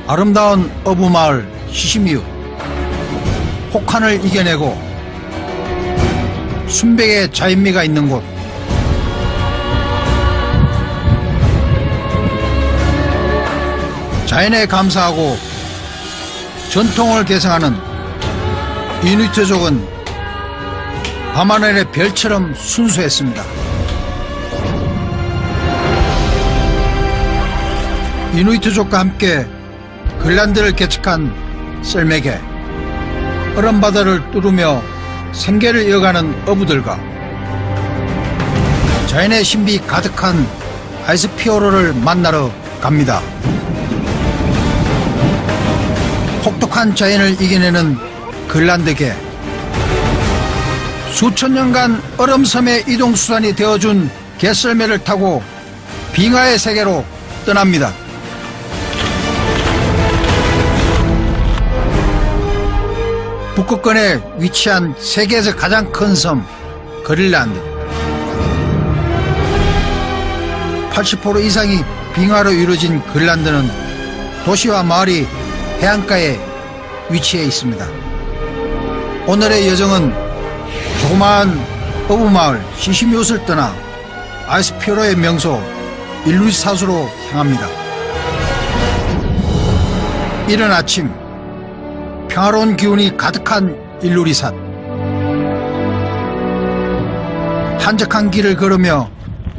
아름다운 어부마을 시시미읍. 혹한을 이겨내고 순백의 자연미가 있는 곳. 자연에 감사하고 전통을 계승하는 이누이트족은 밤하늘의 별처럼 순수했습니다. 이누이트족과 함께 그린란드를 개척한 썰매계, 얼음바다를 뚫으며 생계를 이어가는 어부들과 자연의 신비 가득한 아이스피어로를 만나러 갑니다. 혹독한 자연을 이겨내는 그린란드계, 수천 년간 얼음섬의 이동수단이 되어준 개썰매를 타고 빙하의 세계로 떠납니다. 북극권에 위치한 세계에서 가장 큰 섬 그린란드. 80% 이상이 빙하로 이루어진 그린란드는 도시와 마을이 해안가에 위치해 있습니다. 오늘의 여정은 조그마한 어부마을 시시미웃을 떠나 아이스피어로의 명소 일루이사수로 향합니다. 이른 아침, 평화로운 기운이 가득한 일루리삿. 한적한 길을 걸으며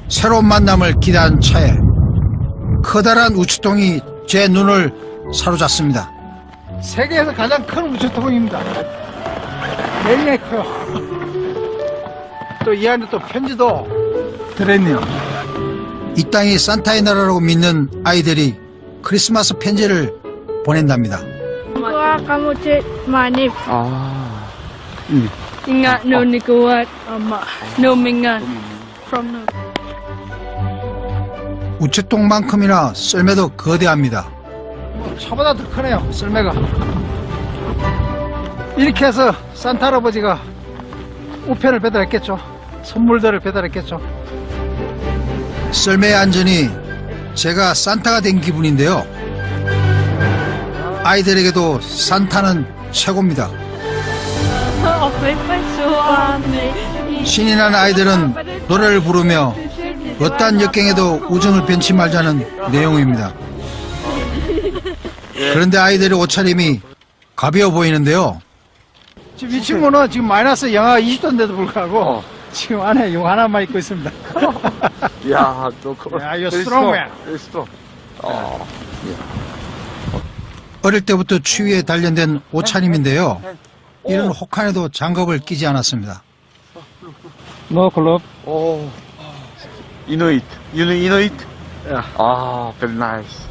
새로운 만남을 기대한 차에 커다란 우체통이 제 눈을 사로잡습니다. 세계에서 가장 큰 우체통입니다. 굉장히 커요. 또 이 안에 또 편지도 들어있네요. 이 땅이 산타의 나라라고 믿는 아이들이 크리스마스 편지를 보낸답니다. Wah, kamu cek manif. Ingat no ni kuat ama no mingan from no. 우체통만큼이나 썰매도 거대합니다. 차보다 더 크네요, 썰매가. 이렇게 해서 산타 할아버지가 우편을 배달했겠죠. 선물들을 배달했겠죠. 썰매의 안전이 제가 산타가 된 기분인데요. 아이들에게도 산타는 최고입니다. 신이 난 아이들은 노래를 부르며 어떠한 역경에도 우정을 변치 말자는 내용입니다. 그런데 아이들의 옷차림이 가벼워 보이는데요. 지금 이 친구는 지금 마이너스 영하 20도인데도 불구하고 지금 안에 용 하나만 입고 있습니다. 야, 너 야, you're strong man. strong. 어릴 때부터 추위에 단련된 옷차림인데요. 이런 혹한에도 장갑을 끼지 않았습니다. No club. Oh, Inuit. You know Inuit? Yeah. Ah, very nice.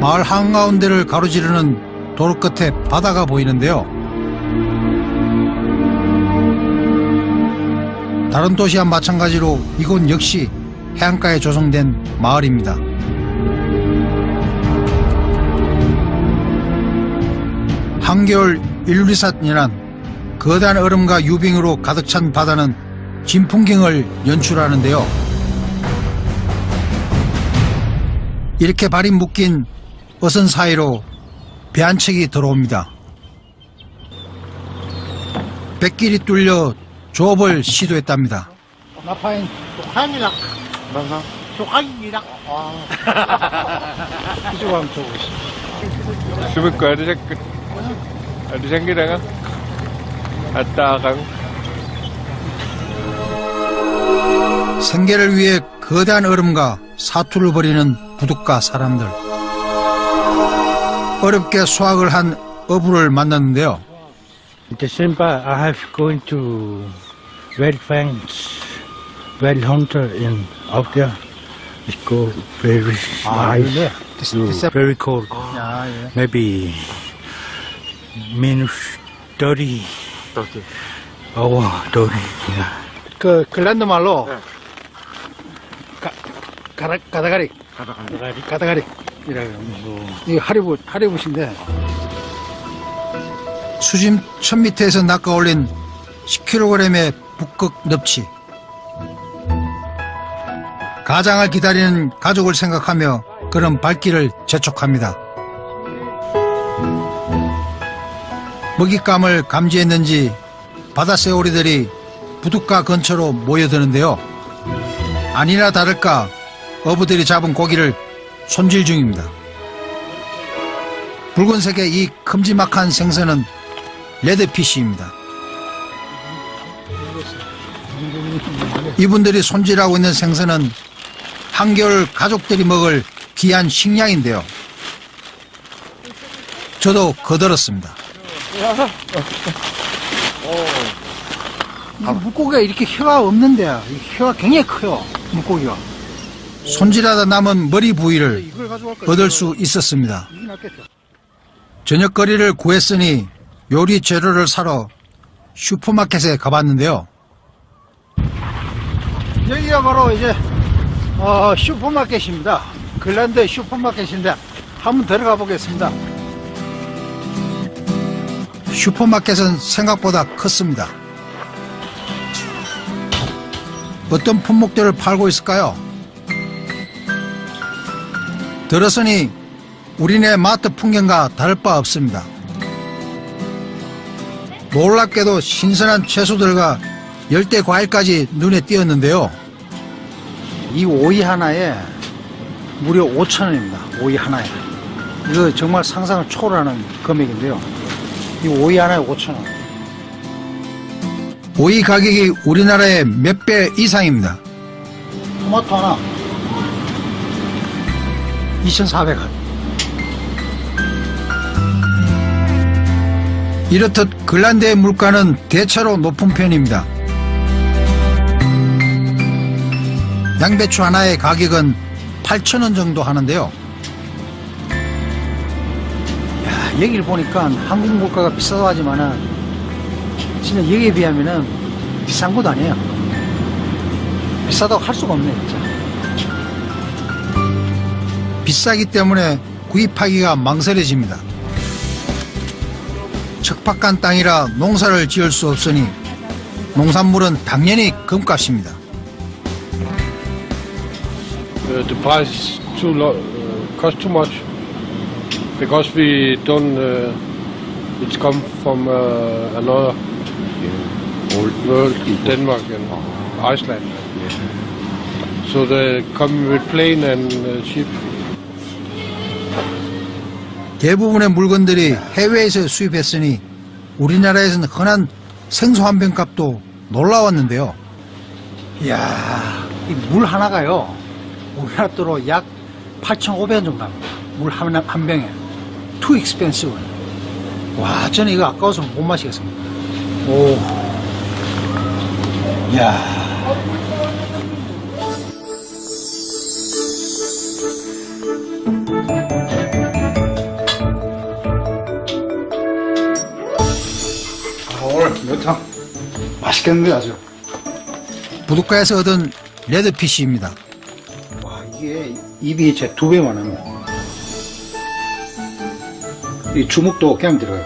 마을 한가운데를 가로지르는 도로 끝에 바다가 보이는데요. 다른 도시와 마찬가지로 이곳 역시 해안가에 조성된 마을입니다. 한겨울 일루리삿이란 거대한 얼음과 유빙으로 가득 찬 바다는 진풍경을 연출하는데요. 이렇게 발이 묶인 어선 사이로 배 한 척이 들어옵니다. 뱃길이 뚫려 조업을 시도했답니다. 나파인 조항이랑 조항이랑 이쪽으로 한번 줘보시죠. Sabi ko, ano siyang ginanga? At takang. 생계를 위해 거대한 얼음과 사투를 벌이는 부둣가 사람들. 어렵게 수확을 한 어부를 만났는데요. December, I have going to whale fangs, whale hunter in out there. It's go very nice, very cold. 야, 예. Maybe minus 30 Okay. over 30. Yeah. 그 글랜드 말로 가다가리 가다가리이라고 이 하리붓인데 수심 1000m에서 낚아올린 10kg의 북극 넙치. 가장을 기다리는 가족을 생각하며 그런 발길을 재촉합니다. 먹잇감을 감지했는지 바다새오리들이 부둣가 근처로 모여드는데요. 아니나 다를까 어부들이 잡은 고기를 손질 중입니다. 붉은색의 이 큼지막한 생선은 레드피쉬입니다. 이분들이 손질하고 있는 생선은 한겨울 가족들이 먹을 귀한 식량인데요. 저도 거들었습니다. 이 물고기가 이렇게 혀가 없는데 이 혀가 굉장히 커요. 물고기가. 손질하다 남은 머리 부위를 이걸 가져갈 거예요. 얻을 수 있었습니다. 이게 낫겠죠. 저녁거리를 구했으니 요리 재료를 사러 슈퍼마켓에 가봤는데요. 여기가 바로 이제 슈퍼마켓입니다. 글랜드 슈퍼마켓인데 한번 들어가 보겠습니다. 슈퍼마켓은 생각보다 컸습니다. 어떤 품목들을 팔고 있을까요? 들었으니 우리네 마트 풍경과 다를 바 없습니다. 놀랍게도 신선한 채소들과 열대 과일까지 눈에 띄었는데요. 이 오이 하나에 무려 5,000원입니다. 오이 하나에. 이거 정말 상상을 초월하는 금액인데요. 이 오이 하나에 5,000원. 오이 가격이 우리나라의 몇 배 이상입니다. 토마토 하나 2,400원. 이렇듯 글란드의 물가는 대체로 높은 편입니다. 양배추 하나의 가격은 8,000원 정도 하는데요. 야, 여기를 보니까 한국 물가가 비싸도 하지만은 진짜 여기에 비하면은 비싼 곳 아니에요. 비싸다고 할 수가 없네, 진짜. 비싸기 때문에 구입하기가 망설여집니다. 척박한 땅이라 농사를 지을 수 없으니 농산물은 당연히 금값입니다. The price is cost too much because we don't. It's come from another world, Denmark and Iceland. So they come with plane and ship. 대부분의 물건들이 해외에서 수입했으니 우리나라에서는 흔한 생수 한 병 값도 놀라웠는데요. 이야, 이 물 하나가요. 우리나라 돈으로 약 8,500원 정도 합니다. 물 한 병에. Too expensive. 와, 저는 이거 아까워서 못 마시겠습니다. 오. 이야. 오늘 몇탕 맛있겠는데 아주. 부둣가에서 얻은 레드피쉬입니다. 와, 이게 입이 제 2배만 합니다. 이 주먹도 그냥 들어가요.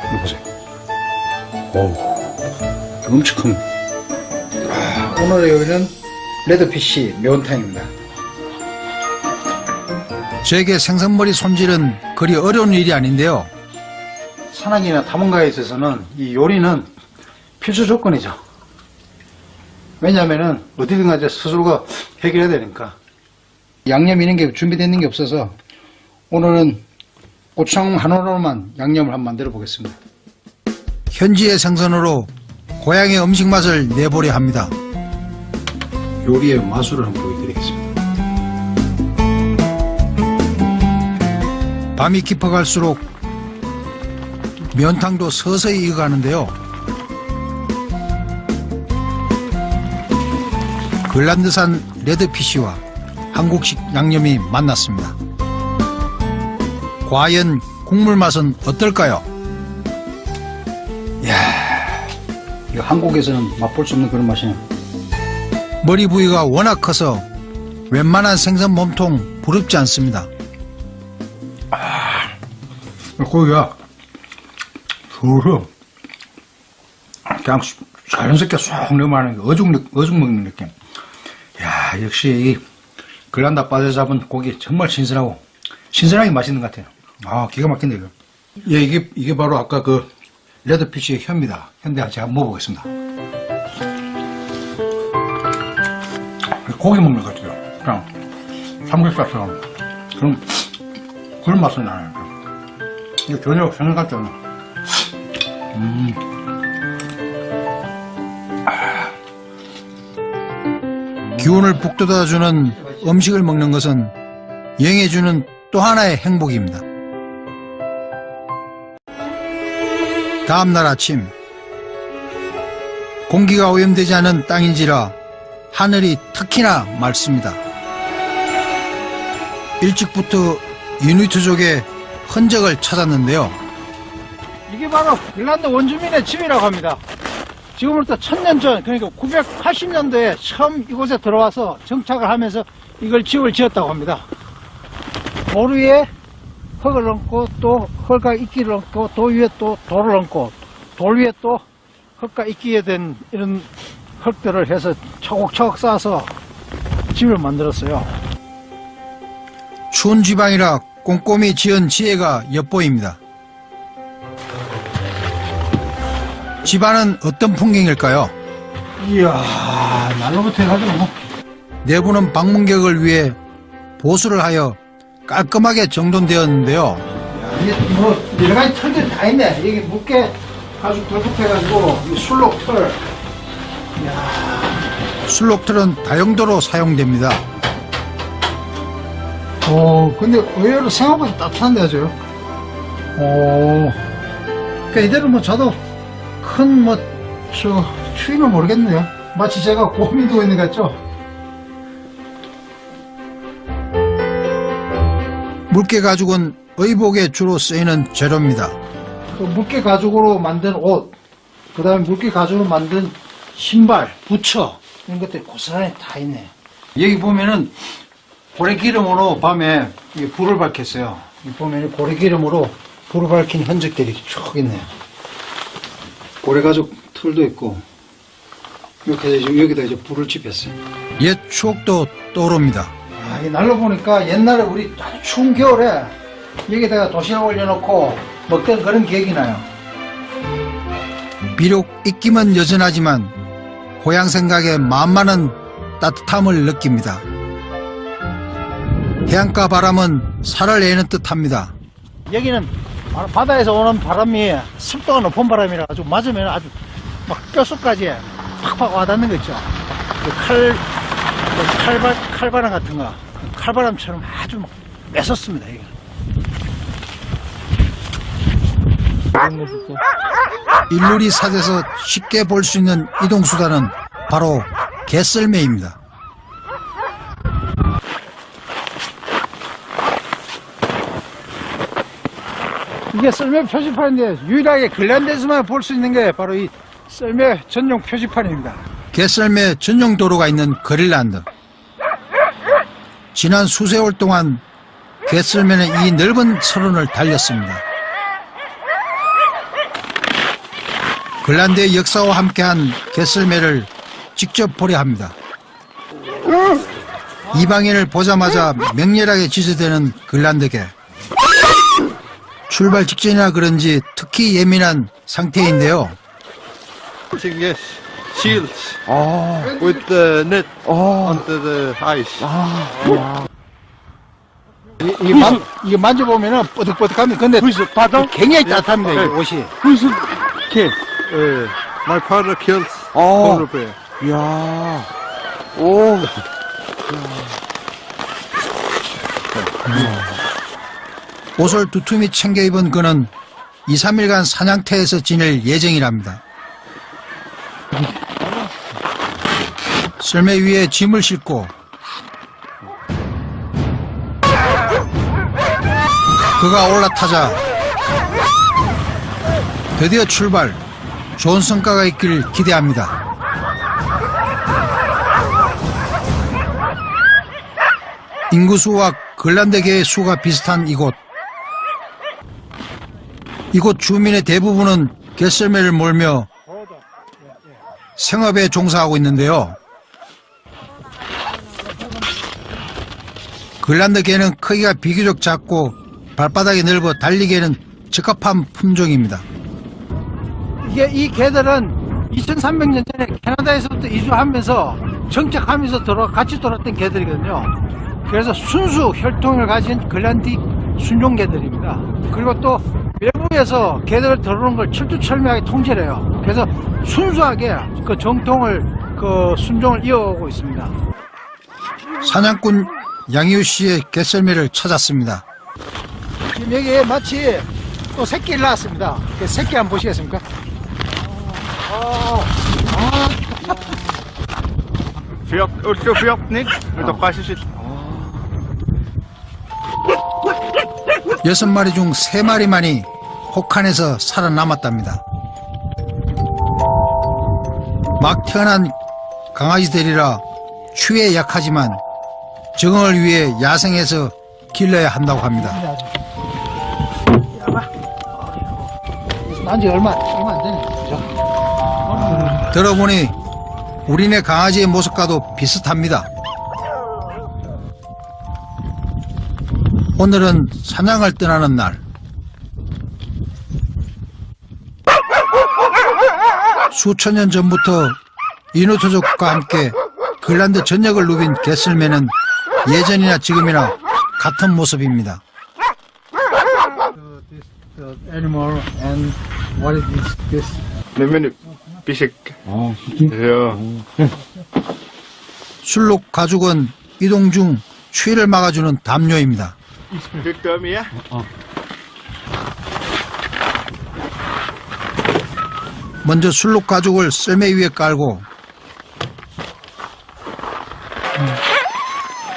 이거 보세요. 오우, 엄청 큽니다. 오늘의 요리는 레드피쉬 매운탕입니다. 저에게 생선머리 손질은 그리 어려운 일이 아닌데요. 산악이나 탐험가에 있어서는 이 요리는 필수 조건이죠. 왜냐면은 어디든가 이제 스스로가 해결해야 되니까. 양념 이런 게 준비되어 있는 게 없어서 오늘은 고추장 한 원으로만 양념을 한번 만들어 보겠습니다. 현지의 생선으로 고향의 음식 맛을 내보려 합니다. 요리의 마술을 한번 보여드리겠습니다. 밤이 깊어갈수록 면탕도 서서히 익어가는데요. 글란드산 레드피쉬와 한국식 양념이 만났습니다. 과연 국물 맛은 어떨까요? 이야, 이거 한국에서는 맛볼 수 없는 그런 맛이네요. 머리 부위가 워낙 커서 웬만한 생선 몸통 부럽지 않습니다. 고기가 서로 그냥 자연스럽게 쏙 넘어가는 게 어죽 먹는 느낌. 야, 역시 이 글란드 앞바다에서 잡은 고기 정말 신선하게 맛있는 것 같아요. 아, 기가 막힌데, 이거. 예, 이게 바로 아까 그 레드피쉬의 혀입니다. 현대 제가 한번 먹어보겠습니다. 고기 먹는 것 같아요. 그냥 삼겹살처럼. 그런 맛은 나요. 이거 전혀 생각 같지 않아. 기운을 북돋아주는 음식을 먹는 것은 여행해 주는 또 하나의 행복입니다. 다음날 아침, 공기가 오염되지 않은 땅인지라 하늘이 특히나 맑습니다. 일찍부터 이누이트족의 흔적을 찾았는데요. 이게 바로 글란드 원주민의 집이라고 합니다. 지금으로부터 1000년 전, 그러니까 980년도에 처음 이곳에 들어와서 정착을 하면서 이걸 집을 지었다고 합니다. 돌 위에 흙을 얹고 또 흙과 이끼를 얹고 돌 위에 또 돌을 얹고 돌 위에 또 흙과 이끼에 된 이런 흙들을 해서 차곡차곡 쌓아서 집을 만들었어요. 추운 지방이라 꼼꼼히 지은 지혜가 엿보입니다. 집안은 어떤 풍경일까요? 이야, 날로부터 해가지고 뭐. 내부는 방문객을 위해 보수를 하여 깔끔하게 정돈되었는데요. 이게 뭐 여러 가지 털들이 다 있네. 여기 묵게 가죽 덜컥해가지고 이 술록털. 술록틀은 다용도로 사용됩니다. 근데 의외로 생각보다 따뜻한데 아주. 그러니까 이대로 뭐 저도 큰 추위를 모르겠네요. 마치 제가 곰이 누워 있는 것 같죠? 물개 가죽은 의복에 주로 쓰이는 재료입니다. 그 물개 가죽으로 만든 옷, 그 다음에 물개 가죽으로 만든 신발, 부처, 이런 것들이 고스란히 다 있네. 여기 보면은 고래기름으로 밤에 불을 밝혔어요. 여기 보면 고래기름으로 불을 밝힌 흔적들이 쭉 있네요. 고래가죽 털도 있고, 이렇게 해서 여기다 이제 불을 지폈어요. 옛 추억도 떠오릅니다. 이 날로 보니까 옛날에 우리 아주 추운 겨울에 여기다가 도시락 올려놓고 먹던 그런 기억이 나요. 비록 입김은 여전하지만 고향 생각에 마음만은 따뜻함을 느낍니다. 해안가 바람은 살을 내는 듯합니다. 여기는 바다에서 오는 바람이 습도가 높은 바람이라 아주 맞으면 아주 막 뼛속까지 팍팍 와닿는 거 있죠. 칼바람 같은 거, 칼바람처럼 아주 막 매섭습니다. 이게. 일루리 삿에서 쉽게 볼 수 있는 이동수단은 바로 개썰매입니다. 이게 썰매 표지판인데 유일하게 글란드에서만 볼 수 있는 게 바로 이 썰매 전용 표지판입니다. 개썰매 전용 도로가 있는 그린란드. 지난 수세월 동안 개썰매는 이 넓은 철원을 달렸습니다. 글란드의 역사와 함께한 개썰매를 직접 보려 합니다. 이방인을 보자마자 맹렬하게 지저대는 글란드개. 출발 직전이라 그런지 특히 예민한 상태인데요. Yes, shields. With the net onto the ice. 이게 만져보면은 뽀득뽀득합니다. 근데 굉장히 따뜻합니다. 이 옷이. Who's the kid? My father kills polar bear. 야, 오, 옷을 두툼히 챙겨 입은 그는 2, 3일간 사냥터에서 지낼 예정이랍니다. 썰매 위에 짐을 싣고 그가 올라타자 드디어 출발. 좋은 성과가 있길 기대합니다. 인구수와 글란드계의 수가 비슷한 이곳. 이곳 주민의 대부분은 개썰매를 몰며 생업에 종사하고 있는데요. 그린란드 개는 크기가 비교적 작고 발바닥이 넓어 달리기에는 적합한 품종입니다. 이 개들은 2300년 전에 캐나다에서부터 이주하면서 정착하면서 같이 돌았던 개들이거든요. 그래서 순수 혈통을 가진 그린란드 순종 개들입니다. 그리고 또 외부에서 개들 들어오는 걸 철두철미하게 통제를 해요. 그래서 순수하게 그 정통을 그 순종을 이어오고 있습니다. 사냥꾼 양희우 씨의 개썰매를 찾았습니다. 지금 여기에 마치 또 새끼를 낳았습니다. 그 새끼 한번 보시겠습니까? Ultra förhoppning. Då kanske sitt. 6마리 중 3마리만이 혹한에서 살아남았답니다. 막 태어난 강아지들이라 추위에 약하지만 적응을 위해 야생에서 길러야 한다고 합니다. 난지 얼마 안 되네. 그죠? 들어보니 우리네 강아지의 모습과도 비슷합니다. 오늘은 사냥을 떠나는 날. 수천 년 전부터 이누트족과 함께 그린란드 전역을 누빈 개썰매는 예전이나 지금이나 같은 모습입니다. The animal and what is this? Nej men fisk. Ja. 술록 가죽은 이동 중 추위를 막아주는 담요입니다. Fick du med? 먼저 술록 가죽을 썰매 위에 깔고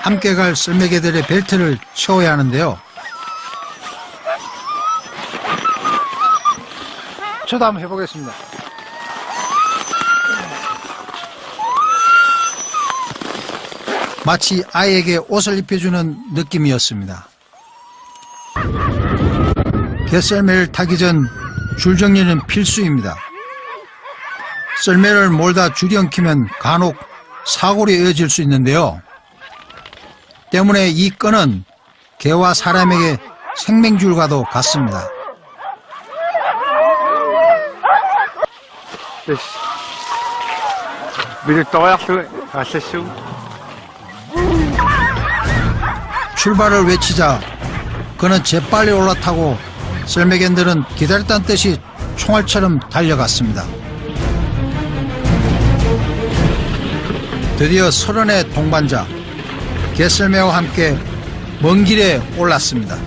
함께 갈 썰매개들의 벨트를 채워야 하는데요. 저도 한번 해보겠습니다. 마치 아이에게 옷을 입혀주는 느낌이었습니다. 개썰매를 타기 전 줄 정리는 필수입니다. 썰매를 몰다 줄이 엉키면 간혹 사고로 이어질 수 있는데요. 때문에 이 끈은 개와 사람에게 생명줄과도 같습니다. Vill du ta accession? 출발을 외치자 그는 재빨리 올라타고 썰매견들은 기다렸다는 뜻이 총알처럼 달려갔습니다. 드디어 30의 동반자 개썰매와 함께 먼 길에 올랐습니다.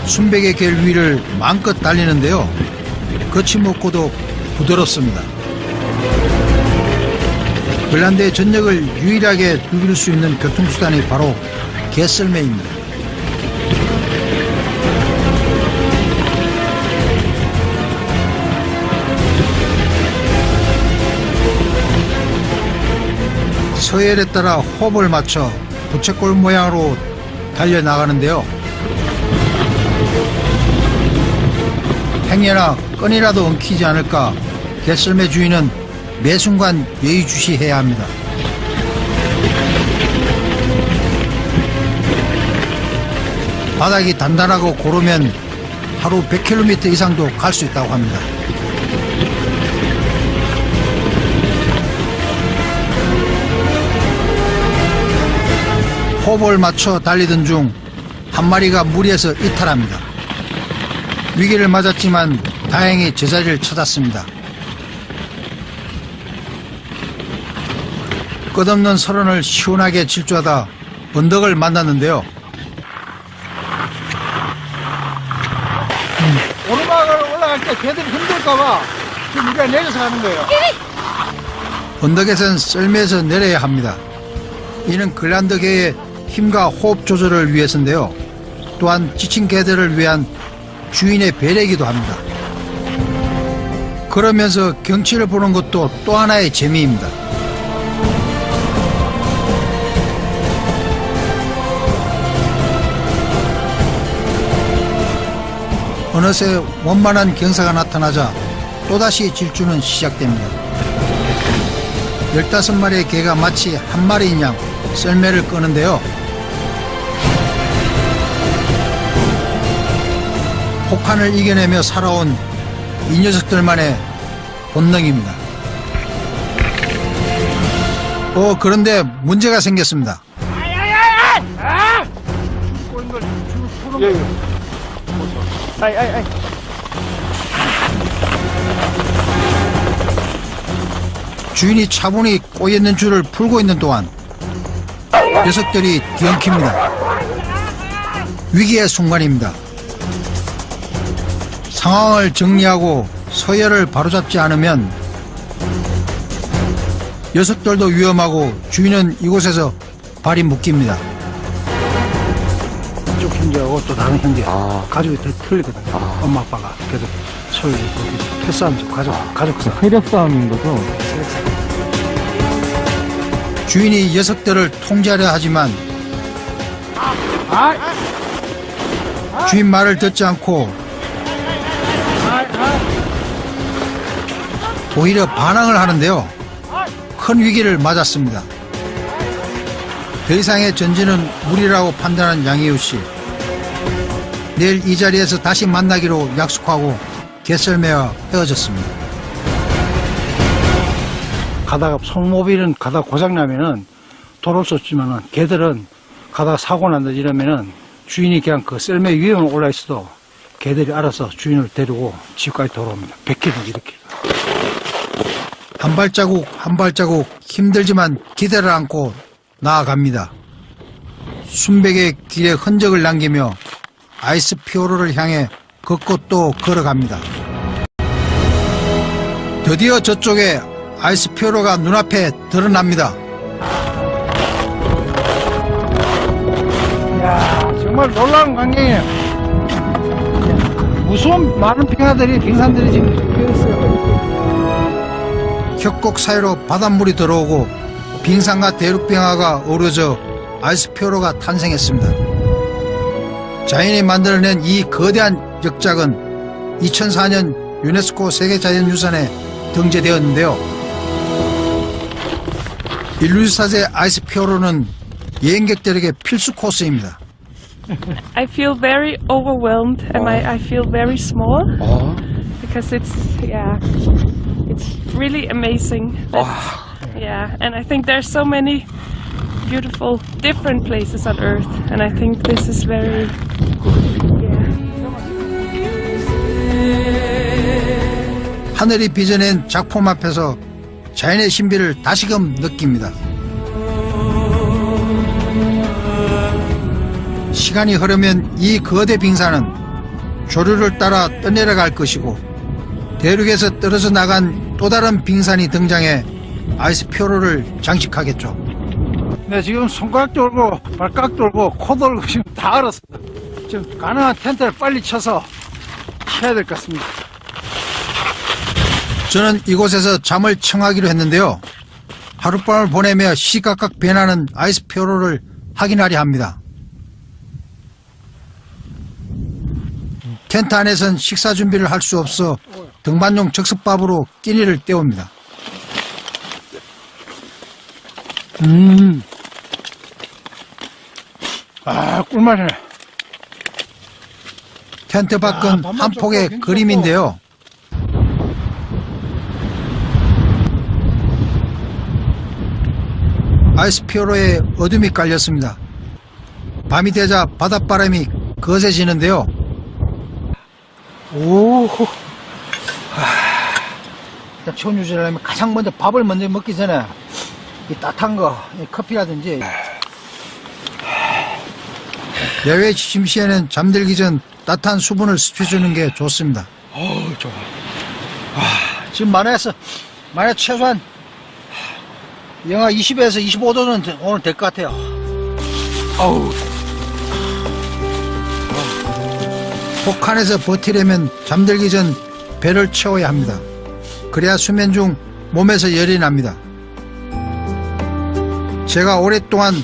순백의 길 위를 마음껏 달리는데요. 거침없고도 부드럽습니다. 그린란드의 전역을 유일하게 누빌 수 있는 교통수단이 바로 개썰매입니다. 서열에 따라 호흡을 맞춰 부채꼴 모양으로 달려나가는데요. 행여나 끈이라도 엉키지 않을까 개썰매 주인은 매 순간 예의주시해야 합니다. 바닥이 단단하고 고르면 하루 100km 이상도 갈 수 있다고 합니다. 호흡을 맞춰 달리던 중 한 마리가 무리해서 이탈합니다. 위기를 맞았지만 다행히 제자리를 찾았습니다. 끝없는 설원을 시원하게 질주하다 언덕을 만났는데요. 오르막을 올라갈 때 개들이 힘들까봐 지금 우리가 내려서 가는 거예요. 언덕에선 썰매에서 내려야 합니다. 이는 그린란드 개의 힘과 호흡 조절을 위해서인데요. 또한 지친 개들을 위한 주인의 배려이기도 합니다. 그러면서 경치를 보는 것도 또 하나의 재미입니다. 어느새 원만한 경사가 나타나자 또다시 질주는 시작됩니다. 15마리의 개가 마치 한 마리인 양 썰매를 끄는데요. 혹한을 이겨내며 살아온 이 녀석들만의 본능입니다. 그런데 문제가 생겼습니다. 주인이 차분히 꼬여있는 줄을 풀고 있는 동안 녀석들이 뒤엉킵니다. 위기의 순간입니다. 상황을 정리하고 서열을 바로잡지 않으면 녀석들도 위험하고 주인은 이곳에서 발이 묶입니다. 이쪽 형제하고 또 다른 형제 아. 가족이 더 틀리거든요. 엄마 아빠가 그래서 서로 패싸움이죠. 가족 싸움. 세력 싸움인 거죠? 주인이 녀석들을 통제하려 하지만 주인 말을 듣지 않고 오히려 반항을 하는데요. 큰 위기를 맞았습니다. 더 이상의 전진은 무리라고 판단한 양희우 씨. 내일 이 자리에서 다시 만나기로 약속하고 개썰매와 헤어졌습니다. 가다가 소모빌은 가다가 고장나면은 도로를 쏟지만은 개들은 가다가 사고 난다 이러면은 주인이 그냥 그 썰매 위에 올라 있어도 개들이 알아서 주인을 데리고 집까지 돌아옵니다. 100km 이렇게. 한 발자국 한 발자국 힘들지만 기대를 안고 나아갑니다. 순백의 길에 흔적을 남기며 아이스 피오로를 향해 걷고 또 걸어갑니다. 드디어 저쪽에 아이스 피오로가 눈앞에 드러납니다. 이야, 정말 놀라운 광경이에요. 무서운 많은 빙산들이 지금 피어있어요. 협곡 사이로 바닷물이 들어오고 빙산과 대륙빙하가 어우러져 아이스 피오로가 탄생했습니다. 자연이 만들어낸 이 거대한 역작은 2004년 유네스코 세계자연유산에 등재되었는데요. 일루사제 아이스 피오로는 여행객들에게 필수 코스입니다. I feel very overwhelmed and I feel very small because it's really amazing. Yeah, and I think there's so many beautiful different places on earth and I think this is very 하늘이 빚어낸 작품 앞에서 자연의 신비를 다시금 느낍니다. 시간이 흐르면 이 거대 빙산은 조류를 따라 떠내려갈 것이고 대륙에서 떨어져 나간 또 다른 빙산이 등장해 아이스 피오로를 장식하겠죠. 네, 지금 손가락 돌고 발가락 돌고 코 돌고 지금 다 알았어. 지금 가능한 텐트를 빨리 쳐서 해야 될 것 같습니다. 저는 이곳에서 잠을 청하기로 했는데요. 하룻밤을 보내며 시각각 변하는 아이스 피오로를 확인하려 합니다. 텐트 안에선 식사 준비를 할 수 없어 등반용 즉석밥으로 끼니를 때웁니다. 꿀맛이네. 텐트 밖은 한 폭의 그림인데요. 아이스 피오로에 어둠이 깔렸습니다. 밤이 되자 바닷바람이 거세지는데요. 체온 유지를 하려면 가장 먼저 밥을 먼저 먹기 전에 이 따뜻한 거, 이 커피라든지 야외 지침 시에는 잠들기 전 따뜻한 수분을 습혀주는 게 좋습니다. 좋아. 지금 만약 최소한 영하 20에서 25도는 오늘 될 것 같아요. 혹한에서 버티려면 잠들기 전 배를 채워야 합니다. 그래야 수면 중 몸에서 열이 납니다. 제가 오랫동안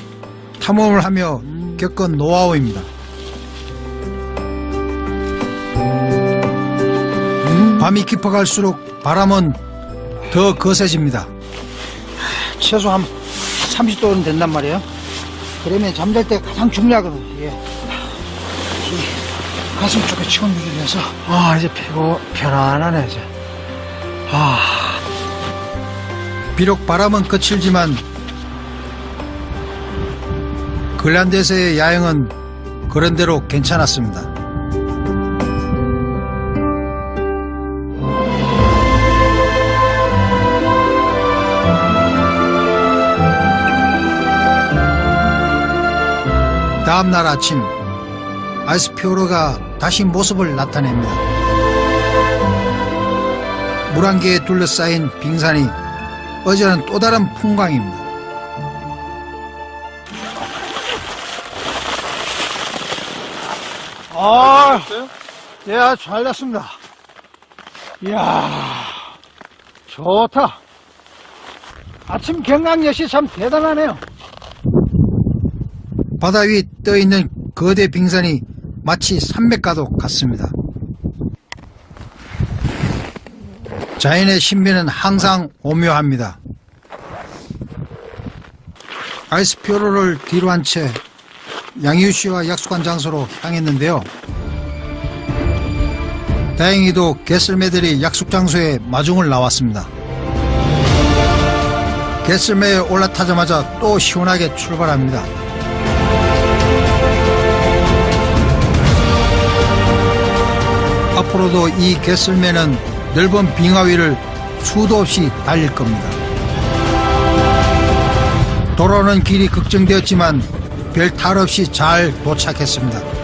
탐험을 하며 겪은 노하우입니다. 밤이 깊어갈수록 바람은 더 거세집니다. 최소 한 30도는 된단 말이에요. 그러면 잠잘 때 가장 중요하거든요. 이게 이 가슴 쪽에 치워주기 위해서. 이제 편안하네 이제. 비록 바람은 거칠지만 그린란드에서의 야영은 그런대로 괜찮았습니다. 다음날 아침 아이스피오르가 다시 모습을 나타냅니다. 물안개에 둘러싸인 빙산이 어제는 또 다른 풍광입니다. 예, 잘 났습니다. 이야, 좋다. 아침 경강엿이 참 대단하네요. 바다 위 떠있는 거대 빙산이 마치 산맥과도 같습니다. 자연의 신비는 항상 오묘합니다. 아이스피오르를 뒤로 한 채 양희우 씨와 약속한 장소로 향했는데요. 다행히도 게슬매들이 약속 장소에 마중을 나왔습니다. 게슬매에 올라타자마자 또 시원하게 출발합니다. 앞으로도 이 게슬매는 넓은 빙하 위를 수도 없이 달릴 겁니다. 돌아오는 길이 걱정되었지만 별 탈 없이 잘 도착했습니다.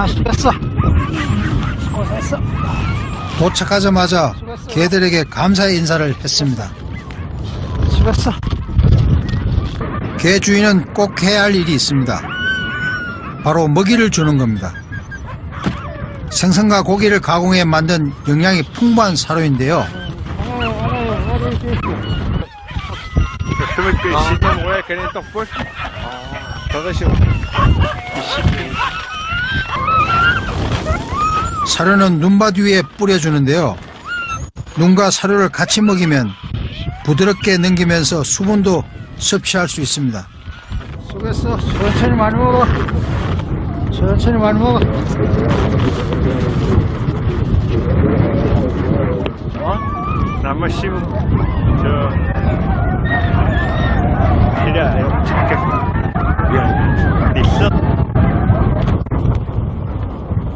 수고했어. 수고했어. 도착하자마자 개들에게 감사의 인사를 했습니다. 수고했어. 개 주인은 꼭 해야 할 일이 있습니다. 바로 먹이를 주는 겁니다. 생선과 고기를 가공해 만든 영양이 풍부한 사료인데요. 사료는 눈밭 위에 뿌려주는데요. 눈과 사료를 같이 먹이면 부드럽게 넘기면서 수분도 섭취할 수 있습니다. 수고했어. 천천히 많이 먹어. 천천히 많이 먹어. 나무 심,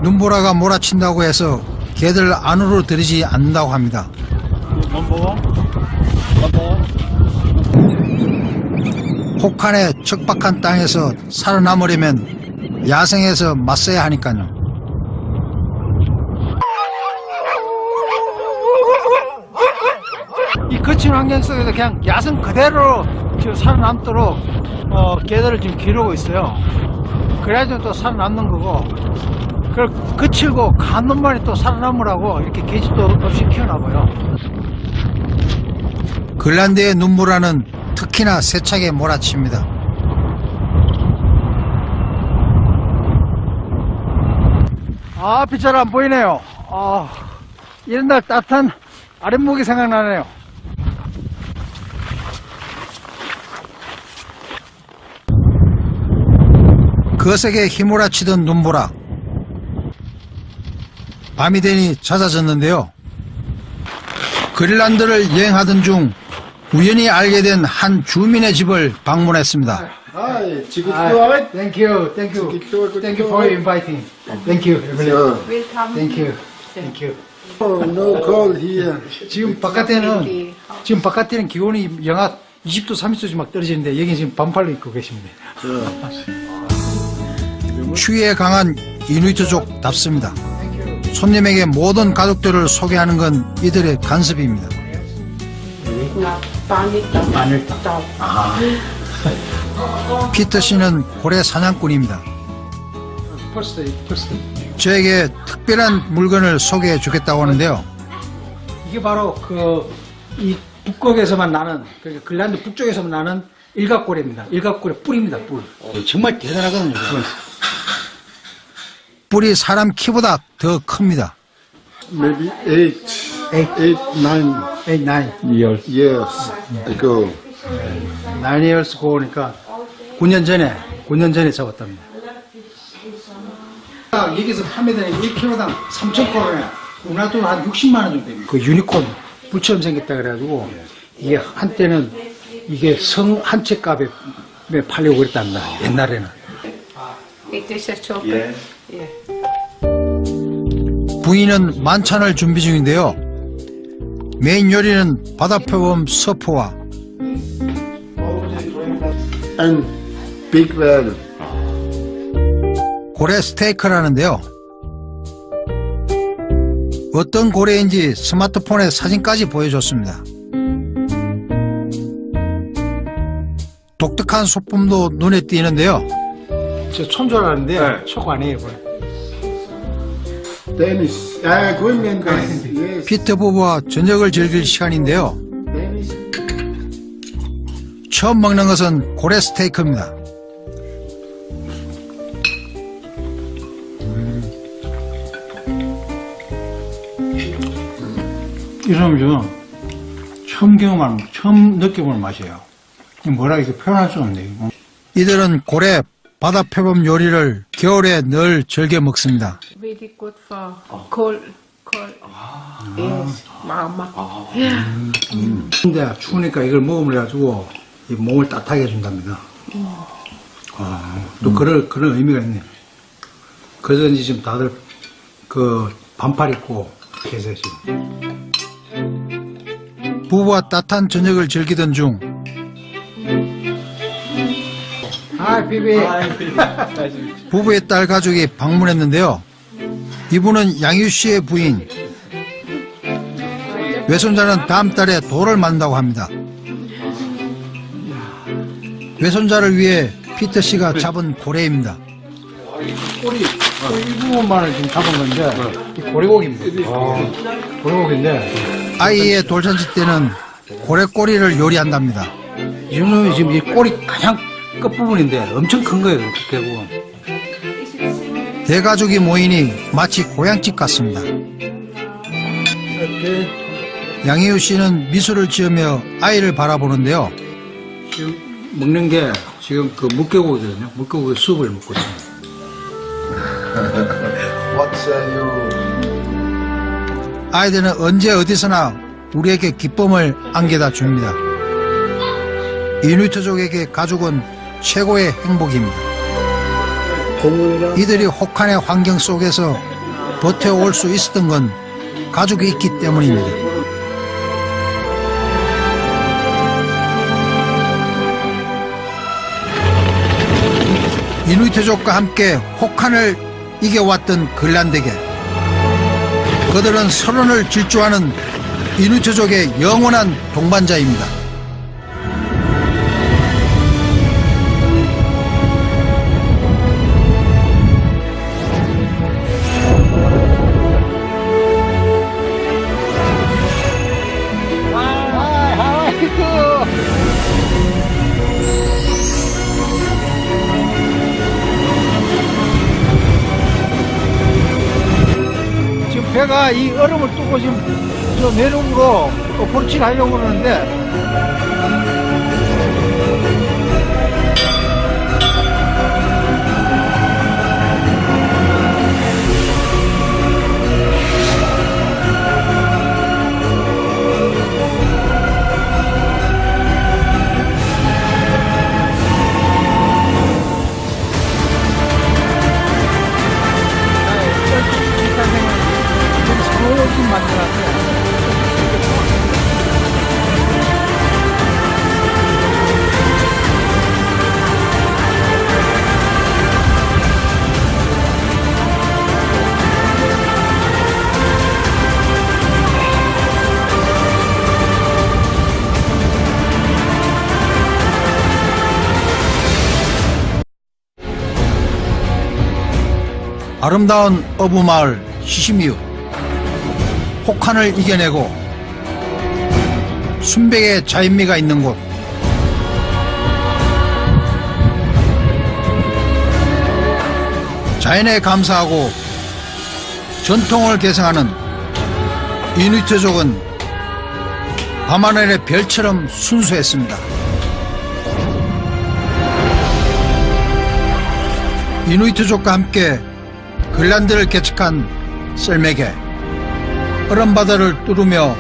눈보라가 몰아친다고 해서 개들 안으로 들이지 않는다고 합니다. 혹한의 척박한 땅에서 살아남으려면 야생에서 맞서야 하니까요. 이 거친 환경 속에서 그냥 야생 그대로 지금 살아남도록 개들을 지금 기르고 있어요. 그래야지 또 살아남는 거고, 그걸 거칠고 간 놈만이 또 살아남으라고 이렇게 개집도 없이 키워놔봐요. 그린란드의 눈보라는 특히나 세차게 몰아칩니다. 빛 잘 안 보이네요. 이런 날 따뜻한 아랫목이 생각나네요. 거세게 휘몰아치던 눈보라. 밤이 되니 잦아졌는데요. 그린란드를 여행하던 중 우연히 알게 된 한 주민의 집을 방문했습니다. Thank you, thank you, thank you for inviting. Thank you, Welcome. thank you, thank you. No cold here. 지금 바깥에는 기온이 영하 20도, 30도씩 막 떨어지는데 여기 지금 반팔로 입고 계십니다. 추위에 강한 이누이트족답습니다. 손님에게 모든 가족들을 소개하는 건 이들의 간섭입니다. 피터 씨는 고래 사냥꾼입니다. 저에게 특별한 물건을 소개해 주겠다고 하는데요. 이게 바로 이 북극에서만 나는, 그러니까 그린란드 북쪽에서만 나는 일각고래입니다. 일각고래 뿔입니다, 뿔. 정말 대단하거든요. 그건. 뿔이 사람 키보다 더 큽니다. Maybe 8 8, 9 years ago. 9 years ago니까 9년 전에 잡았답니다. 여기서 판매되는 1kg당 3,000kg에 우리나라 돈한 60만 원 정도 됩니다. 그 유니콘 불처럼 생겼다 그래가지고 이게 한때는 이게 성 한 채 값에 팔려고 그랬답니다. 옛날에는. It is a chocolate. Yeah. 부인은 만찬을 준비 중인데요. 메인 요리는 바다표범 서포와 And big whale. 고래 스테이크라는데요. 어떤 고래인지 스마트폰에 사진까지 보여줬습니다. 독특한 소품도 눈에 띄는데요. 저 촌 줄 알았는데 촉 아니에요. Danish. Greenland Danish. Yes. 피터 부부와 저녁을 즐길 시간인데요. Danish. 처음 먹는 것은 고래 스테이크입니다. 이러면 처음 느껴보는 맛이에요. 뭐라 이렇게 표현할 수 없네요. 이들은 고래 바다표범 요리를 겨울에 늘 즐겨 먹습니다. Really good for cold. Yes. Mama. 근데 추우니까 이걸 먹으면 해가지고 이 몸을 따뜻하게 해준답니다. 또 그런 의미가 있네요. 그래서 이제 지금 다들 그 반팔 입고 계세요, 지금. 부부와 따뜻한 저녁을 즐기던 중 하이, 비비. 부부의 딸 가족이 방문했는데요. 이분은 양유 씨의 부인. 외손자는 다음 달에 돌을 만다고 합니다. 외손자를 위해 피터 씨가 잡은 고래입니다. 꼬리 이 부분만을 지금 잡은 건데 이 고래고기입니다. 고래고기인데 아이의 돌잔치 때는 고래 꼬리를 요리한답니다. 이놈이 지금 이 꼬리 가장 끝부분인데 엄청 큰 거예요, 결국은. 대가족이 모이니 마치 고향집 같습니다. 양희우 씨는 미소를 지으며 아이를 바라보는데요. 지금 먹는 게 지금 그 물개고기거든요. 물개고기 수육을 먹고 있습니다. What say you? 아이들은 언제 어디서나 우리에게 기쁨을 안겨다 줍니다. 이누이트족에게 가족은 최고의 행복입니다. 이들이 혹한의 환경 속에서 버텨올 수 있었던 건 가족이 있기 때문입니다. 이누이트족과 함께 혹한을 이겨왔던 그린란드계, 그들은 서론을 질주하는 이누이트족의 영원한 동반자입니다. 지금 배가 이 얼음을 뚫고 지금 저 내륙으로 볼치를 하려고 그러는데 아름다운 어부마을 시시미우, 혹한을 이겨내고 순백의 자연미가 있는 곳, 자연에 감사하고 전통을 계승하는 이누이트족은 밤하늘의 별처럼 순수했습니다. 이누이트족과 함께 그린란드를 개척한 썰매계, 얼음바다를 뚫으며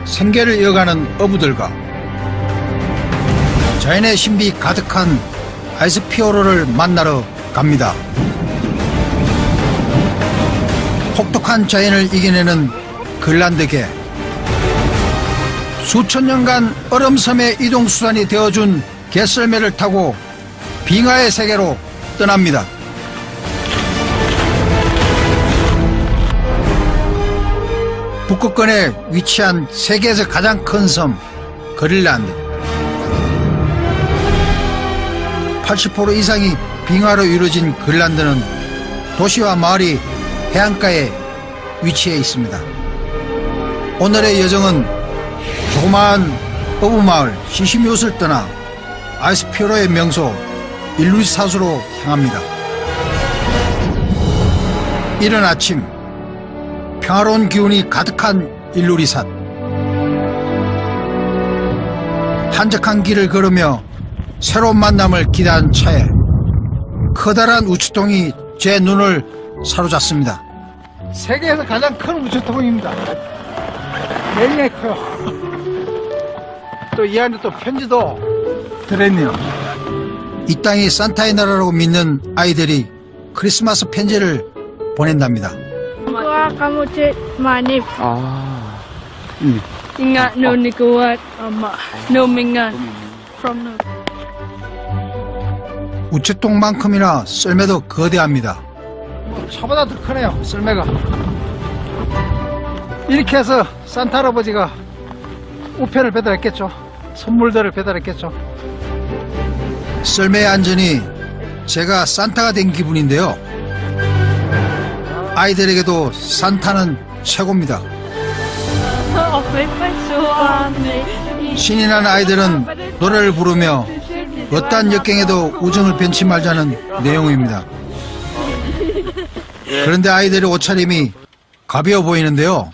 생계를 이어가는 어부들과 자연의 신비 가득한 아이스피어로를 만나러 갑니다. 혹독한 자연을 이겨내는 그린란드계, 수천 년간 얼음섬의 이동수단이 되어준 개썰매를 타고 빙하의 세계로 떠납니다. 북극권에 위치한 세계에서 가장 큰 섬 그린란드. 80% 이상이 빙하로 이루어진 그린란드는 도시와 마을이 해안가에 위치해 있습니다. 오늘의 여정은 조그마한 어부마을 시시미웃을 떠나 아이스피어로의 명소 일루이사수로 향합니다. 이른 아침, 평화로운 기운이 가득한 일루리삿. 한적한 길을 걸으며 새로운 만남을 기대한 차에 커다란 우체통이 제 눈을 사로잡습니다. 세계에서 가장 큰 우체통입니다. 굉장히 커요. 또 이 안에 또 편지도 들어있네요. 이 땅이 산타의 나라라고 믿는 아이들이 크리스마스 편지를 보낸답니다. Kuha kamu cek manip. 아, Ingat no ni kuat ama no mingan from no. 우체통만큼이나 썰매도 거대합니다. 차보다 더 크네요, 썰매가. 이렇게 해서 산타 할아버지가 우편을 배달했겠죠. 선물들을 배달했겠죠. 썰매의 안전이 제가 산타가 된 기분인데요. 아이들에게도 산타는 최고입니다. 신이 난 아이들은 노래를 부르며 어떠한 역경에도 우정을 변치 말자는 내용입니다. 그런데 아이들의 옷차림이 가벼워 보이는데요.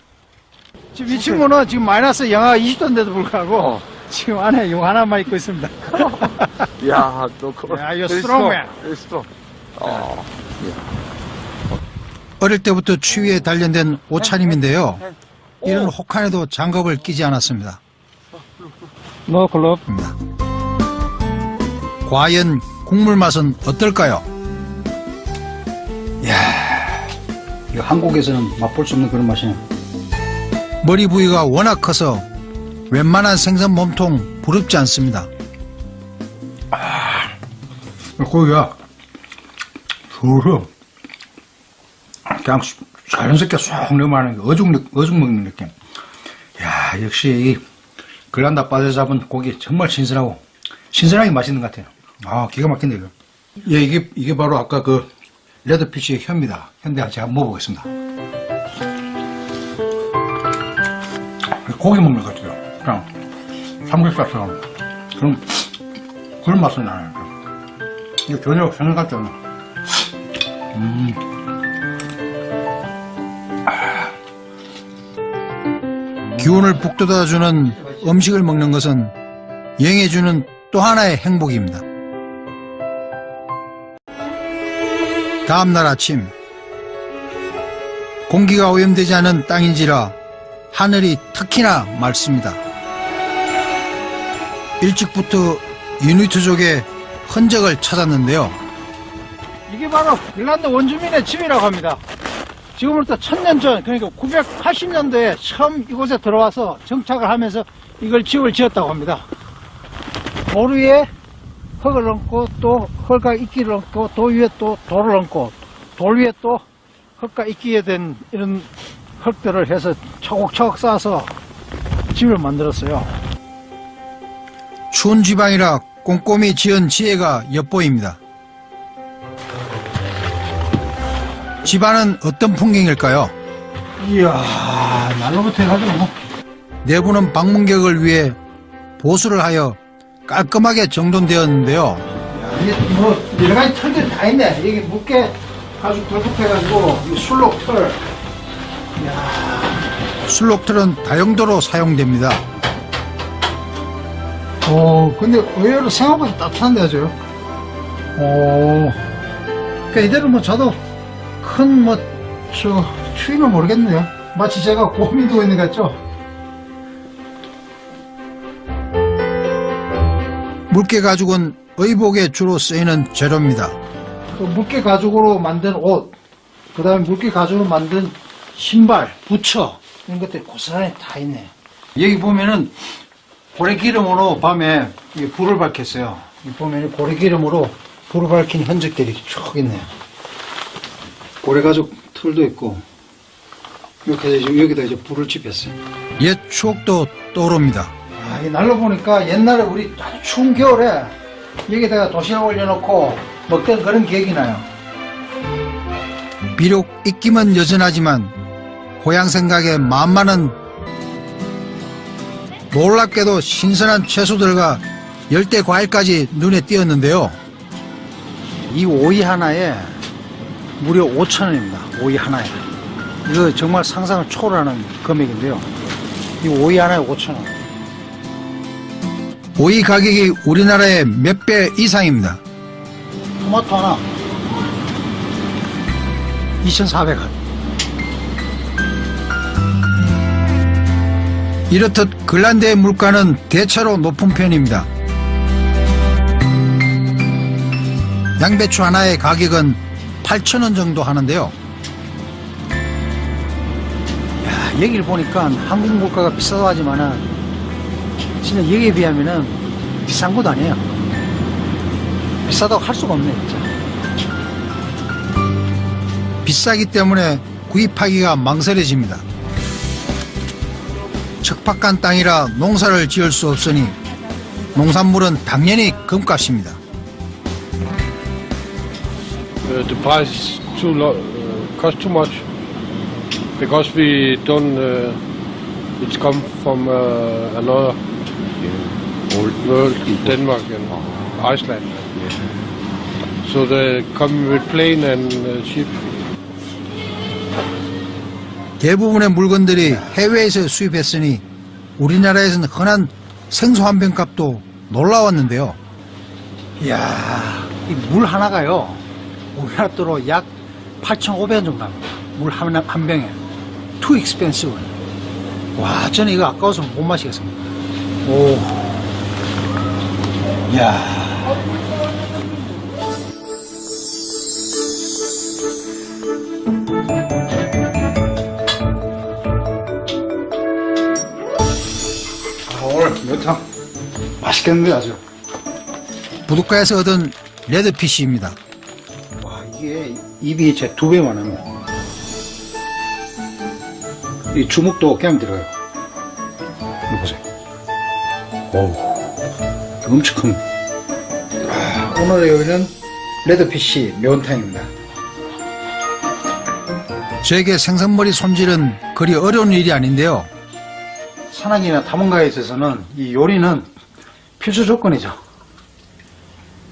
지금 이 친구는 지금 마이너스 영하 20도인데도 불구하고 지금 안에 용 하나만 입고 있습니다. 야, 너 야, you're strong man. strong. 어릴 때부터 추위에 단련된 옷차림인데요. 이런 혹한에도 장갑을 끼지 않았습니다. No club. 과연 국물 맛은 어떨까요? 이야, 이거 한국에서는 맛볼 수 없는 그런 맛이네요. 머리 부위가 워낙 커서 웬만한 생선 몸통 부럽지 않습니다. 고기가 술을 그냥 자연스럽게 쏙 넘어가는 어죽 먹는 느낌. 야, 역시 이 그린란드 바다에서 잡은 고기 정말 신선하게 맛있는 것 같아요. 아, 기가 막힌데 이거. 예, 이게 바로 아까 그 레드피쉬의 혀입니다. 현대 제가 먹어보겠습니다. 고기 먹는 것 같아요. 그냥 삼겹살처럼 그런 맛은 나요. 이거 전혀 생각 같지 않아. 기운을 북돋아주는 음식을 먹는 것은 여행해 주는 또 하나의 행복입니다. 다음날 아침, 공기가 오염되지 않은 땅인지라 하늘이 특히나 맑습니다. 일찍부터 이누이트족의 흔적을 찾았는데요. 이게 바로 그린란드 원주민의 집이라고 합니다. 지금부터 1000년 전, 그러니까 980년도에 처음 이곳에 들어와서 정착을 하면서 이걸 집을 지었다고 합니다. 돌 위에 흙을 얹고 또 흙과 이끼를 얹고 돌 위에 또 돌을 얹고 돌 위에 또 흙과 이끼에 된 이런 흙들을 해서 차곡차곡 쌓아서 집을 만들었어요. 추운 지방이라 꼼꼼히 지은 지혜가 엿보입니다. 집안은 어떤 풍경일까요? 이야, 날로부터 해가지고 뭐. 내부는 방문객을 위해 보수를 하여 깔끔하게 정돈되었는데요. 이게 뭐 여러 가지 털들이 다 있네. 여기 묵게 아주 덜컥해가지고 이 술록 털. 슬록틀은 다용도로 사용됩니다. 근데 의외로 생각보다 따뜻한데 아주. 그러니까 이대로 뭐 저도 큰 추위는 모르겠네요. 마치 제가 곰이 누워 있는 것 같죠? 물개 가죽은 의복에 주로 쓰이는 재료입니다. 그 물개 가죽으로 만든 옷, 그 다음에 물개 가죽으로 만든 신발, 부처, 이런 것들이 고스란히 다 있네요. 여기 보면은 고래기름으로 밤에 이 불을 밝혔어요. 여기 보면 고래기름으로 불을 밝힌 흔적들이 쭉 있네요. 고래가죽 틀도 있고, 이렇게 해서 여기다 이제 불을 지폈어요. 옛 추억도 떠오릅니다. 이 날로 보니까 옛날에 우리 아주 추운 겨울에 여기다가 도시락 올려놓고 먹던 그런 기억이 나요. 비록 입김은 여전하지만 고향 생각에 마음만은 놀랍게도 신선한 채소들과 열대 과일까지 눈에 띄었는데요. 이 오이 하나에 무려 5,000원입니다. 오이 하나에. 이거 정말 상상을 초월하는 금액인데요. 이 오이 하나에 5,000원. 오이 가격이 우리나라의 몇 배 이상입니다. 토마토 하나 2,400원. 이렇듯 근란대의 물가는 대체로 높은 편입니다. 양배추 하나의 가격은 8,000원 정도 하는데요. 여기를 보니까 한국 물가가 비싸도 하지만은 진짜 여기에 비하면은 비싼 것도 아니에요. 비싸다고 할 수가 없네, 진짜. 비싸기 때문에 구입하기가 망설여집니다. 척박한 땅이라 농사를 지을 수 없으니 농산물은 당연히 금값입니다. The price cost too much because we don't. It's come from another world, Denmark and Iceland. So they come with plane and ship. 대부분의 물건들이 해외에서 수입했으니 우리나라에서는 흔한 생수 한 병 값도 놀라웠는데요. 이야, 이 물 하나가요, 우리나라 돈으로 약 8,500원 정도 합니다. 물 한 병에. Too expensive. 와, 저는 이거 아까워서 못 마시겠습니다. 오. 이야. 오늘 몇탕 맛있겠는데 아주. 부둣가에서 얻은 레드피쉬입니다. 와, 이게 입이 제 2배만 합니다. 이 주먹도 그냥 들어가요. 이거 보세요. 오우, 엄청 큰. 오늘의 요리는 레드피쉬 매운탕입니다. 저에게 생선머리 손질은 그리 어려운 일이 아닌데요. 산악이나 탐험가에 있어서는 이 요리는 필수 조건이죠.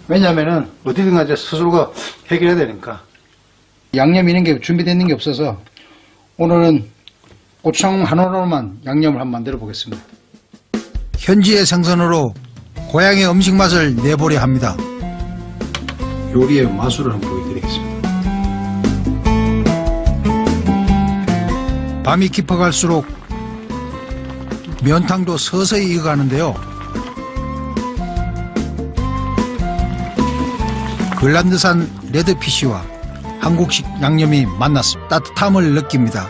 왜냐하면은 어디든 가서 스스로가 해결해야 되니까. 양념 이런 게 준비되어 있는 게 없어서 오늘은 고추장 하나로만 양념을 한번 만들어 보겠습니다. 현지의 생선으로 고향의 음식 맛을 내보려 합니다. 요리의 마술을 한번 보여드리겠습니다. 밤이 깊어갈수록 면탕도 서서히 익어가는데요. 글란드산 레드피쉬와 한국식 양념이 만났습니다. 따뜻함을 느낍니다.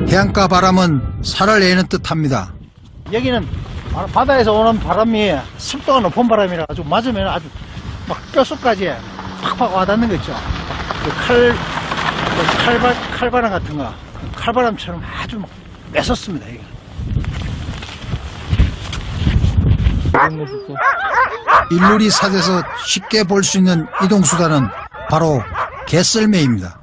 해안가 바람은 살을 내는 듯합니다. 여기는 바다에서 오는 바람이 습도가 높은 바람이라 아주 맞으면 아주 막 뼛속까지 팍팍 와닿는 거 있죠. 칼바람 같은 거, 칼바람처럼 아주 막 매섭습니다. 이게. 일루리 산에서 쉽게 볼 수 있는 이동수단은 바로 개썰매입니다.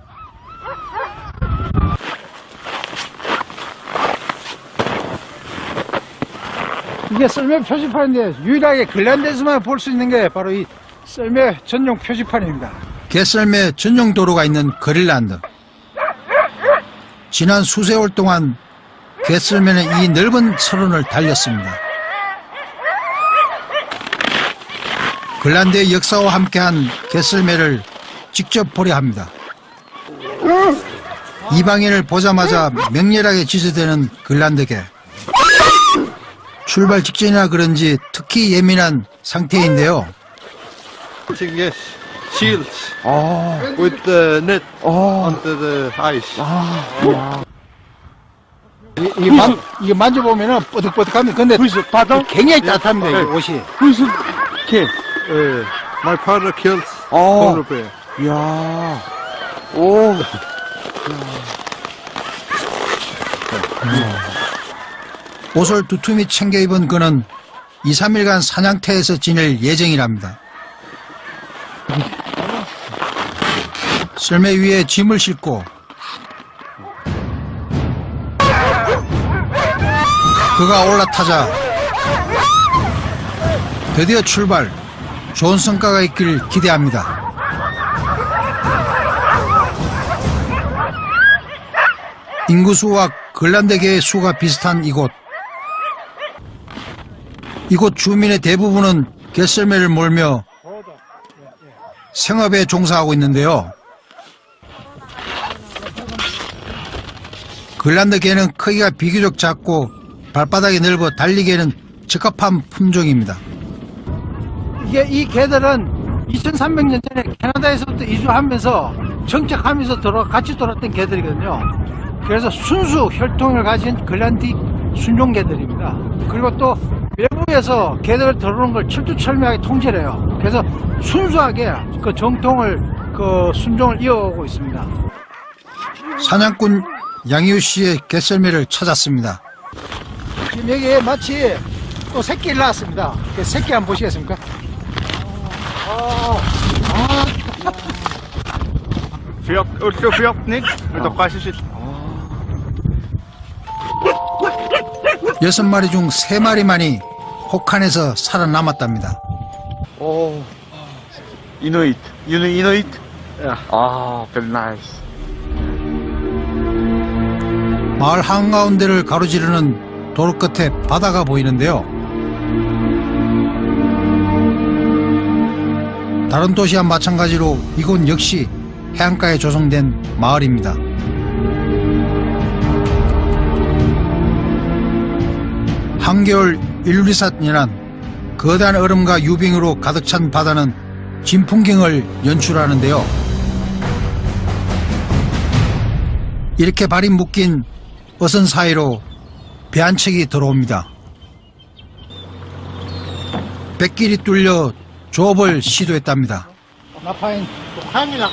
이게 썰매 표지판인데 유일하게 글란드에서만 볼 수 있는 게 바로 이 썰매 전용 표지판입니다. 개썰매 전용 도로가 있는 그린란드. 지난 수세월 동안 게셀맨은 이 넓은 철원을 달렸습니다. 글란드의 역사와 함께한 게셀맨을 직접 보려 합니다. 이방인을 보자마자 맹렬하게 지저대는 글란드계. 출발 직전이라 그런지 특히 예민한 상태인데요. Yes, shields with the net onto the ice. 이게 만져보면은 뽀득뽀득합니다. 근데 굉장히 따뜻합니다, 이 옷이. My father kills polar bear. 야. 오. 옷을 두툼히 챙겨 입은 그는 2, 3일간 사냥터에서 지낼 예정이랍니다. 썰매 위에 짐을 싣고 그가 올라타자 드디어 출발. 좋은 성과가 있길 기대합니다. 인구수와 글란드계의 수가 비슷한 이곳. 이곳 주민의 대부분은 게셀매를 몰며 생업에 종사하고 있는데요. 글란드계는 크기가 비교적 작고 발바닥이 넓어 달리기에는 적합한 품종입니다. 이 개들은 2300년 전에 캐나다에서부터 이주하면서 정착하면서 같이 돌았던 개들이거든요. 그래서 순수 혈통을 가진 글란드 순종개들입니다. 그리고 또 외부에서 개들 들어오는 걸 철두철미하게 통제를 해요. 그래서 순수하게 그 정통을, 그 순종을 이어오고 있습니다. 사냥꾼 양희우 씨의 게셀매를 찾았습니다. 지금 여기에 마치 또 새끼를 낳았습니다. 그 새끼 한번 보시겠습니까? 여섯 마리 중 3마리만이 혹한에서 살아남았답니다. 오. Inuit. You know Inuit? Yeah. 아, very nice. 마을 한가운데를 가로지르는 도로 끝에 바다가 보이는데요. 다른 도시와 마찬가지로 이곳 역시 해안가에 조성된 마을입니다. 한겨울 일루리삿이란 거대한 얼음과 유빙으로 가득 찬 바다는 진풍경을 연출하는데요. 이렇게 발이 묶인 어선 사이로 배 한 척이 들어옵니다. 뱃길이 뚫려 조업을 시도했답니다. 나파인 조항이락.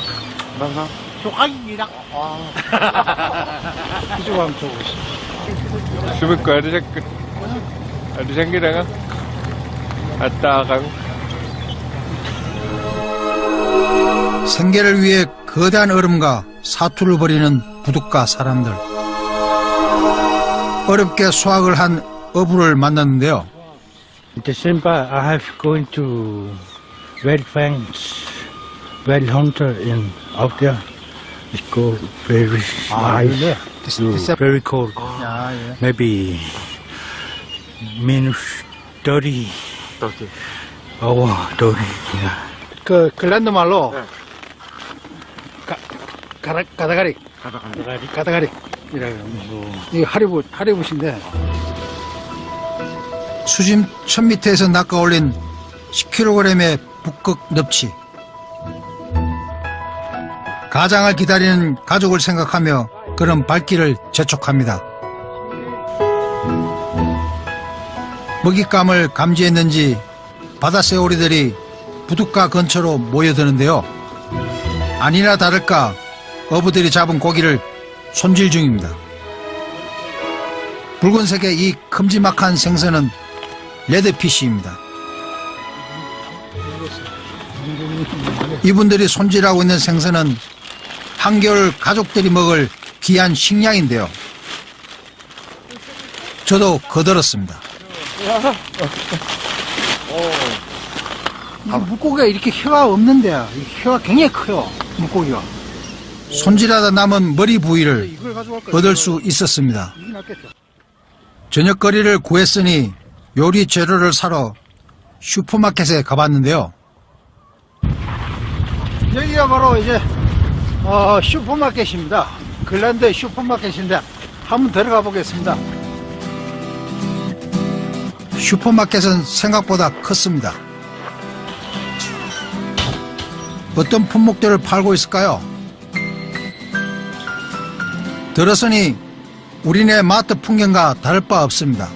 조항이락. 이쪽 한번 줘보시죠. Skal vi gøre det, er det 생기다가 아따강. 생계를 위해 거대한 얼음과 사투를 벌이는 부둣가 사람들. 어렵게 수확을 한 어부를 만났는데요. In December, I have going to Red Fangs, Red Hunter in out there. It go very nice, very cold. Maybe minus 30. Over 30. Yeah. 그 글란드 말로 가다가리 이게 하리봇인데 수심 1000m에서 낚아올린 10kg의 북극 넙치. 가장을 기다리는 가족을 생각하며 그런 발길을 재촉합니다. 먹잇감을 감지했는지 바다새오리들이 부둣가 근처로 모여드는데요. 아니나 다를까 어부들이 잡은 고기를 손질 중입니다. 붉은색의 이 큼지막한 생선은 레드피쉬입니다. 이분들이 손질하고 있는 생선은 한겨울 가족들이 먹을 귀한 식량인데요. 저도 거들었습니다. 이 물고기가 이렇게 혀가 없는데 이 혀가 굉장히 커요. 물고기가. 손질하다 남은 머리 부위를 이걸 가져갈 거예요. 얻을 수 있었습니다. 이게 낫겠죠. 저녁거리를 구했으니 요리 재료를 사러 슈퍼마켓에 가봤는데요. 여기가 바로 이제 슈퍼마켓입니다. 글랜드 슈퍼마켓인데 한번 들어가 보겠습니다. 슈퍼마켓은 생각보다 컸습니다. 어떤 품목들을 팔고 있을까요? 들어서니 우리네 마트 풍경과 다를 바 없습니다.